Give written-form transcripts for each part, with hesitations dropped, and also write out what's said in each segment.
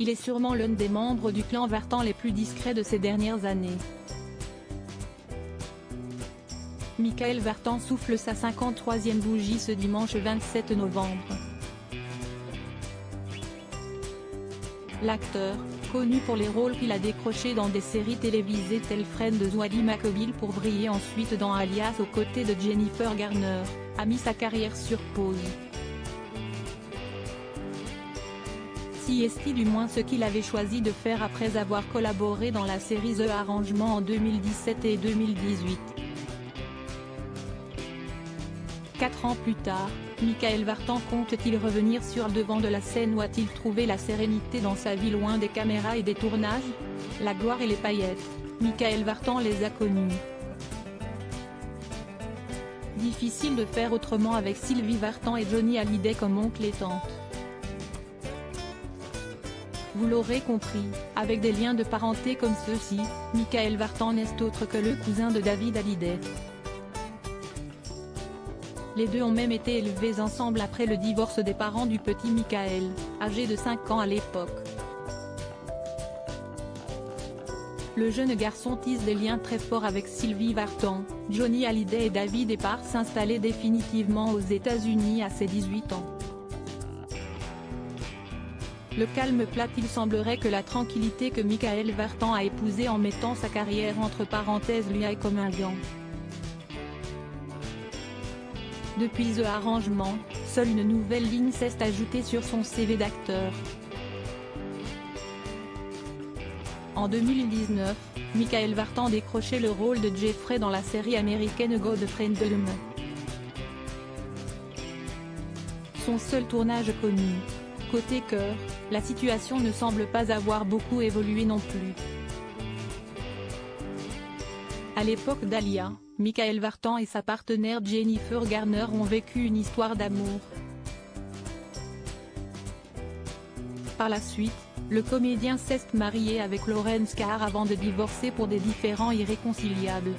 il est sûrement l'un des membres du clan Vartan les plus discrets de ces dernières années. Michael Vartan souffle sa 53e bougie ce dimanche 27 novembre. L'acteur, connu pour les rôles qu'il a décrochés dans des séries télévisées telles Friends ou Ally McBeal pour briller ensuite dans Alias aux côtés de Jennifer Garner, a mis sa carrière sur pause. Si est du moins ce qu'il avait choisi de faire après avoir collaboré dans la série The Arrangement en 2017 et 2018. 4 ans plus tard, Michael Vartan compte-t-il revenir sur le devant de la scène ou a-t-il trouvé la sérénité dans sa vie loin des caméras et des tournages? La gloire et les paillettes, Michael Vartan les a connues. Difficile de faire autrement avec Sylvie Vartan et Johnny Hallyday comme oncle et tante. Vous l'aurez compris, avec des liens de parenté comme ceux-ci, Michael Vartan n'est autre que le cousin de David Hallyday. Les deux ont même été élevés ensemble après le divorce des parents du petit Michael, âgé de 5 ans à l'époque. Le jeune garçon tisse des liens très forts avec Sylvie Vartan, Johnny Hallyday et David et part s'installer définitivement aux États-Unis à ses 18 ans. Le calme plat, il semblerait que la tranquillité que Michael Vartan a épousée en mettant sa carrière entre parenthèses lui aille comme un gant. Depuis The Arrangement, seule une nouvelle ligne s'est ajoutée sur son CV d'acteur. En 2019, Michael Vartan décrochait le rôle de Jeffrey dans la série américaine Godfriendom. Son seul tournage connu. Côté cœur, la situation ne semble pas avoir beaucoup évolué non plus. À l'époque d'Alia, Michael Vartan et sa partenaire Jennifer Garner ont vécu une histoire d'amour. Par la suite, le comédien s'est marié avec Lauren Scarr avant de divorcer pour des différends irréconciliables.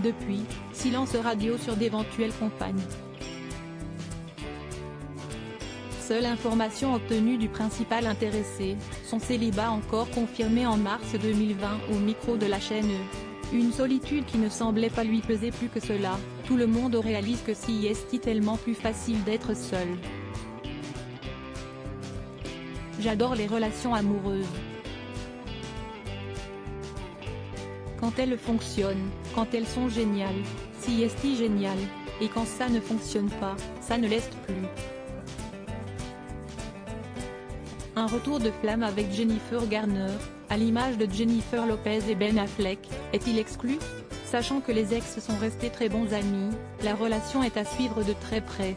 Depuis, silence radio sur d'éventuelles compagnes. Seule information obtenue du principal intéressé, son célibat encore confirmé en mars 2020 au micro de la chaîne E. Une solitude qui ne semblait pas lui peser plus que cela, tout le monde réalise que si est tellement plus facile d'être seul. J'adore les relations amoureuses. Quand elles fonctionnent, quand elles sont géniales, si est génial, et quand ça ne fonctionne pas, ça ne l'est plus. Un retour de flamme avec Jennifer Garner, à l'image de Jennifer Lopez et Ben Affleck, est-il exclu? Sachant que les ex sont restés très bons amis, la relation est à suivre de très près.